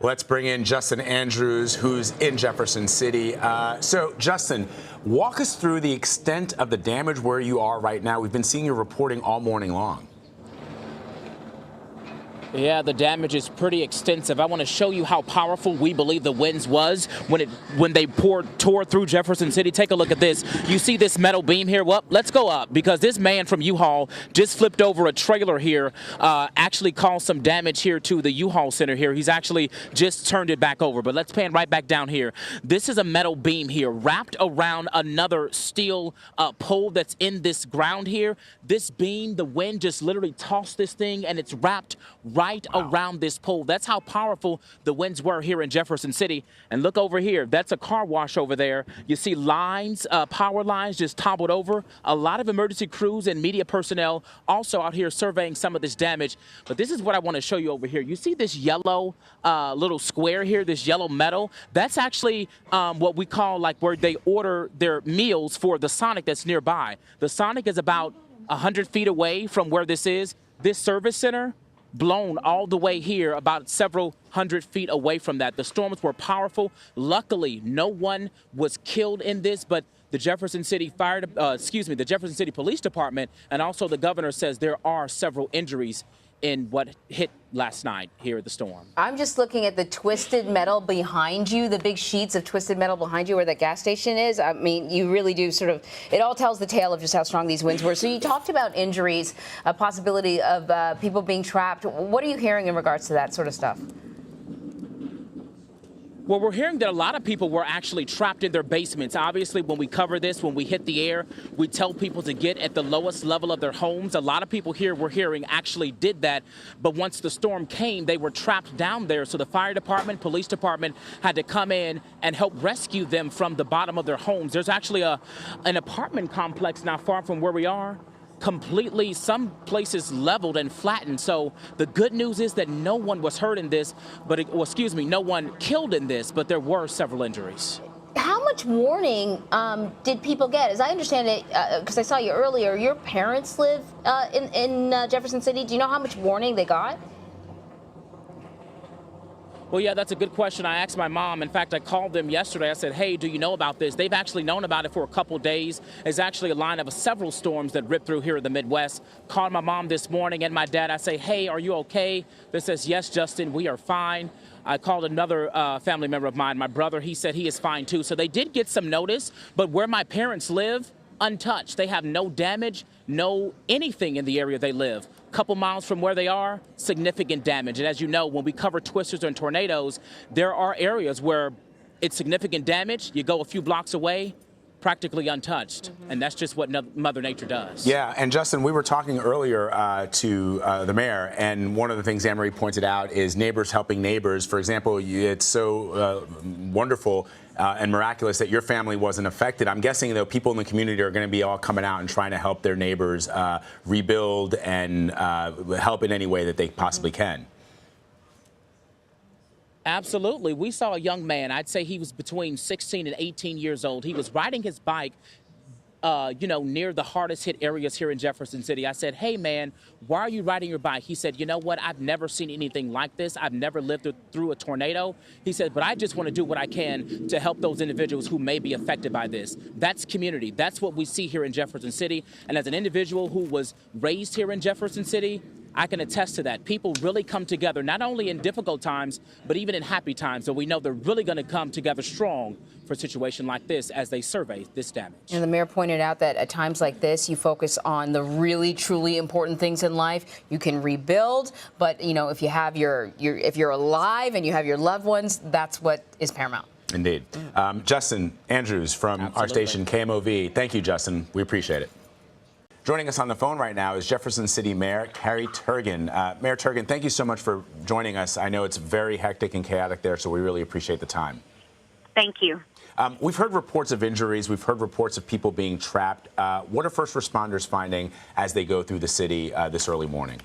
Let's bring in Justin Andrews, who's in Jefferson City. So, Justin, walk us through the extent of the damage where you are right now. We've been seeing you reporting all morning long. Yeah, the damage is pretty extensive. I want to show you how powerful we believe the winds was when they tore through Jefferson City. Take a look at this. You see this metal beam here? Well, let's go up because this man from U-Haul just flipped over a trailer here, actually caused some damage here to the U-Haul center here. He's actually just turned it back over. But let's pan right back down here. This is a metal beam here wrapped around another steel pole that's in this ground here. This beam, the wind just literally tossed this thing, and it's wrapped right around this pole. That's how powerful the winds were here in Jefferson City. And look over here. That's a car wash over there. You see lines, power lines just toppled over. A lot of emergency crews and media personnel also out here surveying some of this damage. But this is what I want to show you over here. You see this yellow little square here, this yellow metal? That's actually what we call like where they order their meals for the Sonic that's nearby. The Sonic is about 100 feet away from where this is. This service center blown all the way here, about several hundred feet away from that. The storms were powerful. Luckily, no one was killed in this, but the Jefferson City the Jefferson City Police Department and also the governor says there are several injuries in what hit last night here at the storm. I'm just looking at the twisted metal behind you, the big sheets of twisted metal behind you where that gas station is. I mean, you really do sort of, it all tells the tale of just how strong these winds were. So you talked about injuries, a possibility of people being trapped. What are you hearing in regards to that sort of stuff? Well, we're hearing that a lot of people were actually trapped in their basements. Obviously, when we cover this, when we hit the air, we tell people to get at the lowest level of their homes. A lot of people here we're hearing actually did that. But once the storm came, they were trapped down there. So the fire department, police department had to come in and help rescue them from the bottom of their homes. There's actually an apartment complex not far from where we are, completely, some places leveled and flattened. So the good news is that no one was hurt in this, but no one killed in this, but there were several injuries. How much warning did people get? As I understand it, because I saw you earlier, your parents live in Jefferson City. Do you know how much warning they got? Well, yeah, that's a good question. I asked my mom. In fact, I called them yesterday. I said, hey, do you know about this? They've actually known about it for a couple days. It's actually a line of several storms that ripped through here in the Midwest. Called my mom this morning and my dad. I say, hey, are you okay? They says, yes, Justin, we are fine. I called another family member of mine, my brother. He said he is fine, too. So they did get some notice, but where my parents live, untouched. They have no damage, no anything in the area they live. Couple miles from where they are, significant damage. And as you know, when we cover twisters and tornadoes, there are areas where it's significant damage. You go a few blocks away, practically untouched. And that's just what Mother Nature does. Yeah, and Justin, we were talking earlier to the mayor, and one of the things Anne-Marie pointed out is neighbors helping neighbors. For example, it's so wonderful and miraculous that your family wasn't affected. I'm guessing, though, people in the community are going to be all coming out and trying to help their neighbors rebuild and help in any way that they possibly can. Absolutely. We saw a young man, I'd say he was between 16 and 18 years old. He was riding his bike, near the hardest hit areas here in Jefferson City. I said, hey, man, why are you riding your bike? He said, you know what? I've never seen anything like this. I've never lived through a tornado. He said, but I just want to do what I can to help those individuals who may be affected by this. That's community. That's what we see here in Jefferson City. And as an individual who was raised here in Jefferson City, I can attest to that. People really come together, not only in difficult times, but even in happy times. So we know they're really going to come together strong for a situation like this as they survey this damage. And the mayor pointed out that at times like this, you focus on the really, truly important things in life. You can rebuild, but if you have if you're alive and you have your loved ones, that's what is paramount. Indeed. Justin Andrews from our station KMOV. Thank you, Justin. We appreciate it. Joining us on the phone right now is Jefferson City Mayor Carrie Turgan. Mayor Turgan, thank you so much for joining us. I know it's very hectic and chaotic there, so we really appreciate the time. Thank you. We've heard reports of injuries. We've heard reports of people being trapped. What are first responders finding as they go through the city this early morning?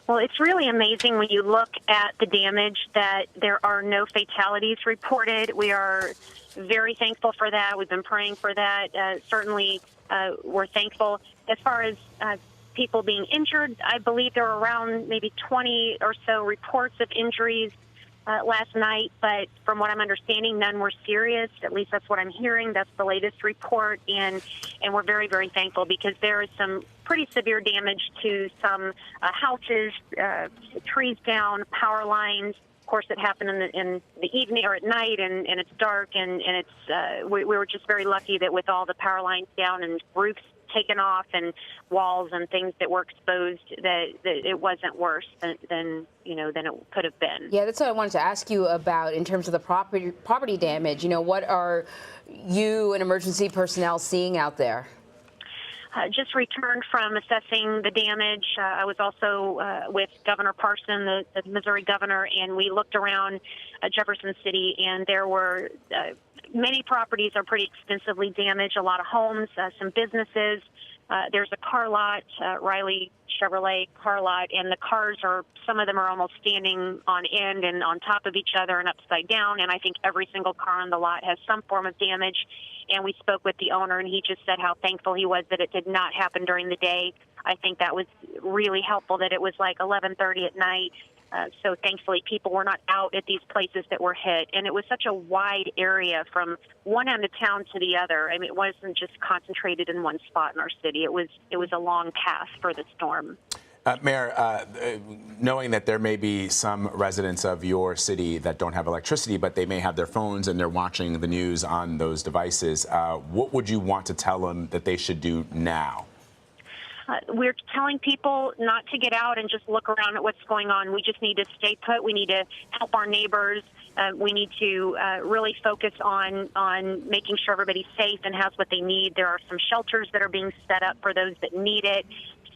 Well, it's really amazing when you look at the damage that there are no fatalities reported. We are very thankful for that. We've been praying for that. Certainly, we're thankful. As far as people being injured, I believe there are around maybe 20 or so reports of injuries. last night, but from what I'm understanding, none were serious. At least that's what I'm hearing. That's the latest report, and we're very, very thankful because there is some pretty severe damage to some houses, trees down, power lines. Of course, it happened in the evening or at night, and it's dark, and it's we were just very lucky that with all the power lines down and roofs taken off and walls and things that were exposed, that it wasn't worse than it could have been. Yeah, that's what I wanted to ask you about in terms of the property damage. What are you and emergency personnel seeing out there? Just returned from assessing the damage. I was also with Governor Parson, the Missouri governor, and we looked around Jefferson City, and there were many properties are pretty extensively damaged, a lot of homes, some businesses. There's a car lot, Riley Chevrolet car lot, and the cars some of them are almost standing on end and on top of each other and upside down, and I think every single car on the lot has some form of damage. And we spoke with the owner, and he just said how thankful he was that it did not happen during the day. I think that was really helpful that it was like 11:30 at night. So thankfully, people were not out at these places that were hit. And it was such a wide area from one end of town to the other. I mean, it wasn't just concentrated in one spot in our city. It was a long path for the storm. Mayor, knowing that there may be some residents of your city that don't have electricity, but they may have their phones and they're watching the news on those devices, what would you want to tell them that they should do now? We're telling people not to get out and just look around at what's going on. We just need to stay put. We need to help our neighbors. We need to really focus on making sure everybody's safe and has what they need. There are some shelters that are being set up for those that need it.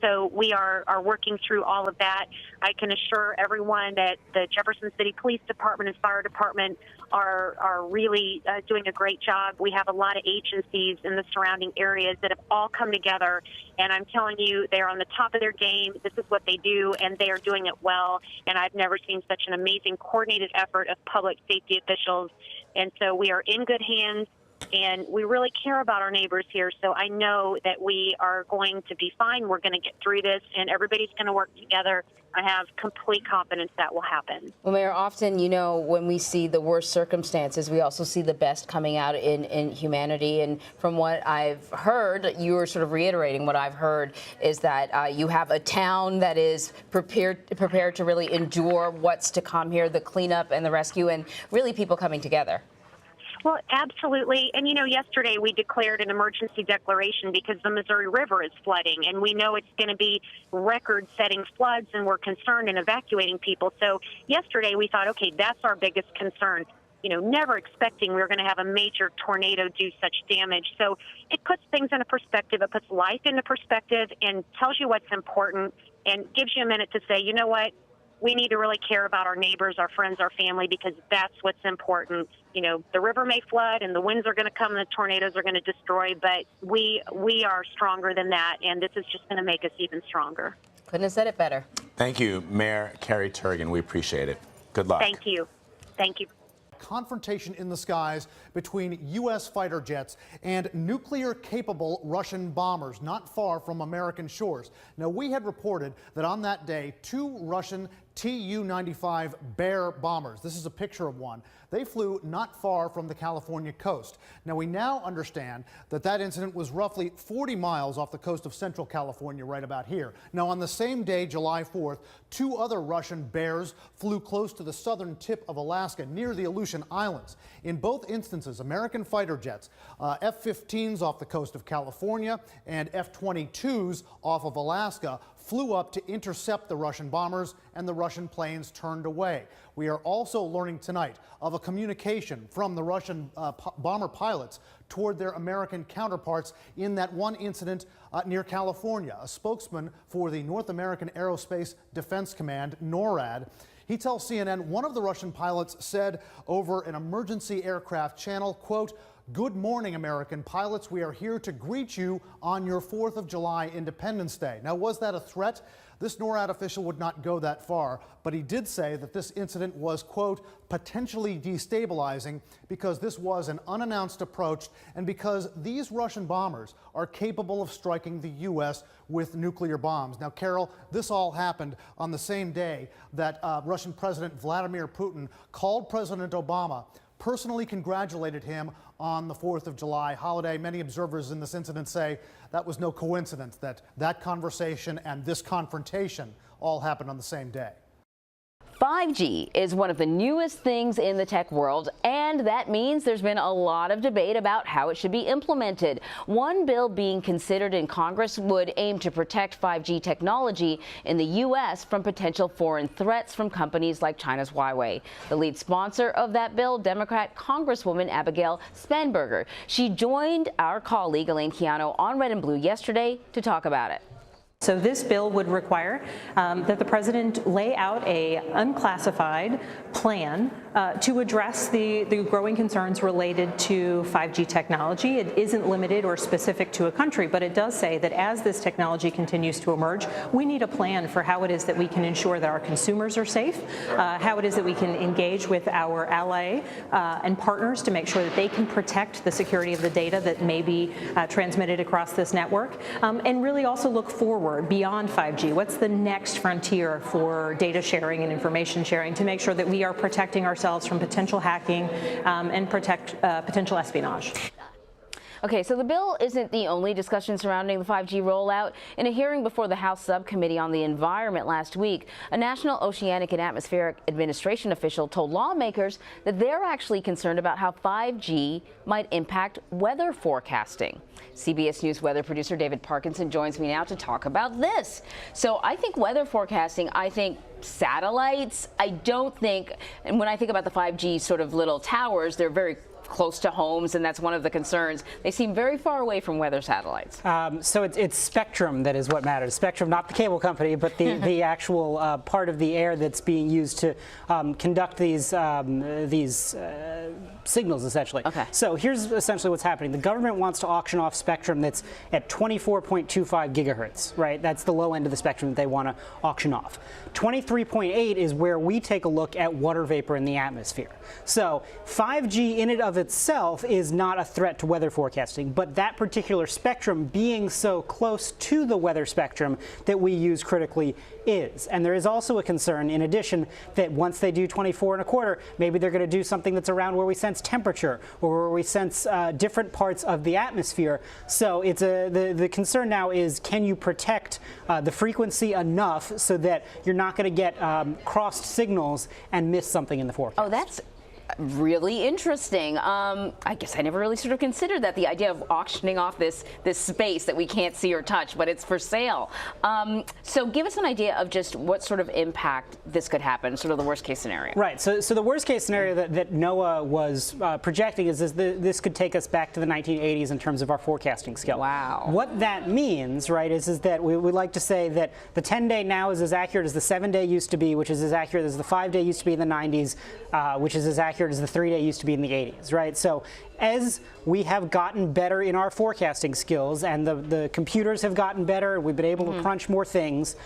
So we are working through all of that. I can assure everyone that the Jefferson City Police Department and Fire Department are really doing a great job. We have a lot of agencies in the surrounding areas that have all come together, and I'm telling you, they're on the top of their game. This is what they do, and they are doing it well, and I've never seen such an amazing coordinated effort of public safety officials, and so we are in good hands. And we really care about our neighbors here, so I know that we are going to be fine. We're going to get through this, and everybody's going to work together. I have complete confidence that will happen. Well, Mayor, often, when we see the worst circumstances, we also see the best coming out in humanity. And from what I've heard, you were sort of reiterating what I've heard, is that you have a town that is prepared to really endure what's to come here, the cleanup and the rescue, and really people coming together. Well, absolutely. And, yesterday we declared an emergency declaration because the Missouri River is flooding, and we know it's going to be record-setting floods, and we're concerned in evacuating people. So yesterday we thought, okay, that's our biggest concern. Never expecting we were going to have a major tornado do such damage. So it puts things into perspective. It puts life into perspective and tells you what's important and gives you a minute to say, you know what? We need to really care about our neighbors, our friends, our family, because that's what's important. The river may flood and the winds are going to come and the tornadoes are going to destroy, but we are stronger than that, and this is just going to make us even stronger. Couldn't have said it better. Thank you, Mayor Carrie Turgan. We appreciate it. Good luck. Thank you. Thank you. Confrontation in the skies between U.S. fighter jets and nuclear-capable Russian bombers not far from American shores. Now, we had reported that on that day, 2 Russian Tu-95 Bear bombers, this is a picture of one, they flew not far from the California coast. Now, we now understand that that incident was roughly 40 miles off the coast of central California, right about here. Now, on the same day, July 4th, 2 other Russian Bears flew close to the southern tip of Alaska, near the Aleutian Islands. In both instances, American fighter jets, F-15s off the coast of California and F-22s off of Alaska, flew up to intercept the Russian bombers, and the Russian planes turned away. We are also learning tonight of a communication from the Russian bomber pilots toward their American counterparts in that one incident near California. A spokesman for the North American Aerospace Defense Command, NORAD, he tells CNN one of the Russian pilots said over an emergency aircraft channel, quote, "Good morning, American pilots. We are here to greet you on your 4th of July Independence Day." Now, was that a threat? This NORAD official would not go that far, but he did say that this incident was, quote, potentially destabilizing because this was an unannounced approach and because these Russian bombers are capable of striking the U.S. with nuclear bombs. Now, Carol, this all happened on the same day that Russian President Vladimir Putin called President Obama, personally congratulated him on the 4th of July holiday. Many observers in this incident say that was no coincidence, that that conversation and this confrontation all happened on the same day. 5G is one of the newest things in the tech world, and that means there's been a lot of debate about how it should be implemented. One bill being considered in Congress would aim to protect 5G technology in the U.S. from potential foreign threats from companies like China's Huawei. The lead sponsor of that bill, Democrat Congresswoman Abigail Spanberger. She joined our colleague Elaine Keano on Red and Blue yesterday to talk about it. So this bill would require that the president lay out a unclassified plan to address the growing concerns related to 5G technology. It isn't limited or specific to a country, but it does say that as this technology continues to emerge, we need a plan for how it is that we can ensure that our consumers are safe, how it is that we can engage with our ally and partners to make sure that they can protect the security of the data that may be transmitted across this network, and really also look forward beyond 5G. What's the next frontier for data sharing and information sharing to make sure that we are protecting ourselves from potential hacking and protect potential espionage? Okay, so the bill isn't the only discussion surrounding the 5G rollout. In a hearing before the House Subcommittee on the Environment last week, a National Oceanic and Atmospheric Administration official told lawmakers that they're actually concerned about how 5G might impact weather forecasting. CBS News weather producer David Parkinson joins me now to talk about this. So I think weather forecasting, I think satellites, I don't think, and when I think about the 5G sort of little towers, they're very close to homes, and that's one of the concerns. They seem very far away from weather satellites. So it's spectrum that is what matters. Spectrum, not the cable company, but the actual part of the air that's being used to conduct these signals, essentially. Okay. So here's essentially what's happening. The government wants to auction off spectrum that's at 24.25 gigahertz, right? That's the low end of the spectrum that they want to auction off. 23.8 is where we take a look at water vapor in the atmosphere. So 5G in and of itself is not a threat to weather forecasting, but that particular spectrum being so close to the weather spectrum that we use critically is. And there is also a concern, in addition, that once they do 24.25, maybe they're going to do something that's around where we sense temperature or where we sense different parts of the atmosphere. So it's the concern now is, can you protect the frequency enough so that you're not going to get crossed signals and miss something in the forecast? Oh, that's really interesting. I guess I never really sort of considered that, the idea of auctioning off this space that we can't see or touch, but it's for sale. So give us an idea of just what sort of impact this could happen, sort of the worst case scenario. Right. So the worst case scenario that NOAA was projecting is this could take us back to the 1980s in terms of our forecasting skill. Wow. What that means, right, is that we like to say that the 10-day now is as accurate as the 7-day used to be, which is as accurate as the 5-day used to be in the 90s, which is as accurate as the 3-day used to be in the 80s, right? So as we have gotten better in our forecasting skills and the computers have gotten better, we've been able to crunch more things,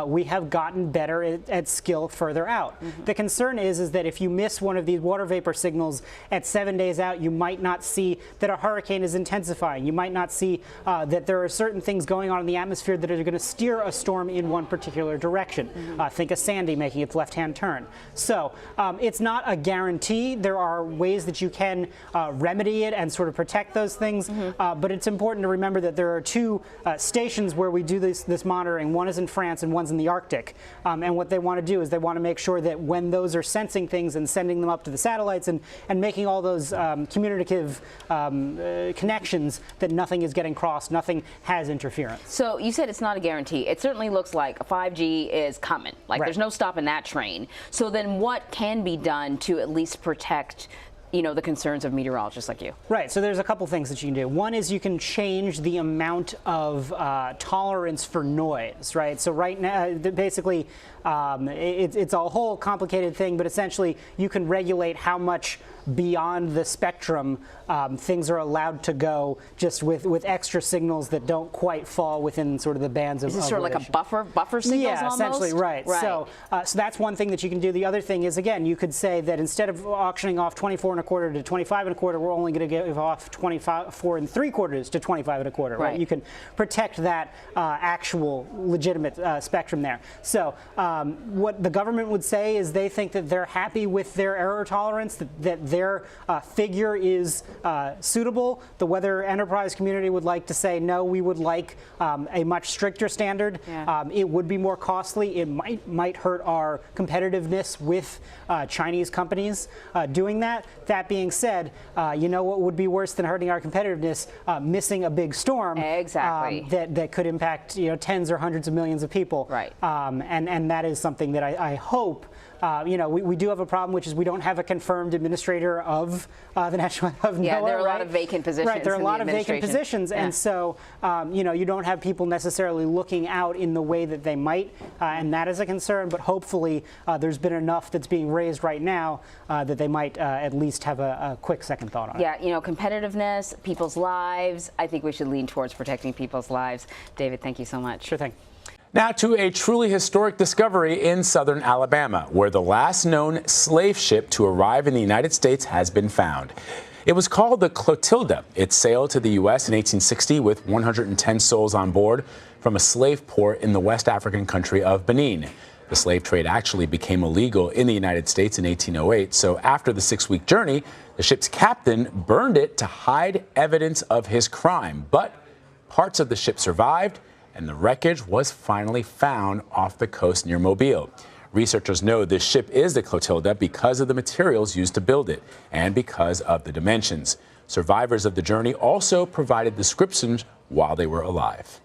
we have gotten better at skill further out. The concern is that if you miss one of these water vapor signals at 7 days out, you might not see that a hurricane is intensifying. You might not see that there are certain things going on in the atmosphere that are going to steer a storm in one particular direction. Think of Sandy making its left-hand turn. So it's not a guarantee. There are ways that you can remedy it and sort of protect those things, but it's important to remember that there are two stations where we do this monitoring. One is in France and one's in the Arctic, and what they want to do is they want to make sure that when those are sensing things and sending them up to the satellites and making all those communicative connections, that nothing is getting crossed, nothing has interference. So you said it's not a guarantee. It certainly looks like 5G is coming. Like Right. There's no stopping that train. So then what can be done to at least protect the concerns of meteorologists like you? Right, so there's a couple things that you can do. One is you can change the amount of tolerance for noise, right? So right now, basically, it's a whole complicated thing, but essentially you can regulate how much beyond the spectrum, things are allowed to go just with extra signals that don't quite fall within sort of the bands of. Is this sort of like a buffer signals yeah, almost? essentially, right. So that's one thing that you can do. The other thing is, again, you could say that instead of auctioning off 24 1/4 to 25 1/4, we're only going to give off 24 3/4 to 25 1/4. Right? You can protect that actual legitimate spectrum there. So what the government would say is they think that they're happy with their error tolerance, that their figure is suitable. The weather enterprise community would like to say, no, we would like a much stricter standard. Yeah. It would be more costly. It might hurt our competitiveness with Chinese companies doing that. That being said, you know what would be worse than hurting our competitiveness? Missing a big storm. Exactly. That could impact tens or hundreds of millions of people. Right. And that is something that I hope. We do have a problem, which is we don't have a confirmed administrator of the National of NOAA. Yeah, there are a lot right? of vacant positions. Right, there are a in lot the of vacant positions, Yeah. and so you don't have people necessarily looking out in the way that they might, and that is a concern. But hopefully, there's been enough that's being raised right now that they might at least have a quick second thought on it. Yeah, competitiveness, people's lives. I think we should lean towards protecting people's lives. David, thank you so much. Sure thing. Now to a truly historic discovery in southern Alabama, where the last known slave ship to arrive in the United States has been found. It was called the Clotilda. It sailed to the U.S. in 1860 with 110 souls on board from a slave port in the West African country of Benin. The slave trade actually became illegal in the United States in 1808, so after the 6-week journey, the ship's captain burned it to hide evidence of his crime. But parts of the ship survived, and the wreckage was finally found off the coast near Mobile. Researchers know this ship is the Clotilda because of the materials used to build it and because of the dimensions. Survivors of the journey also provided descriptions while they were alive.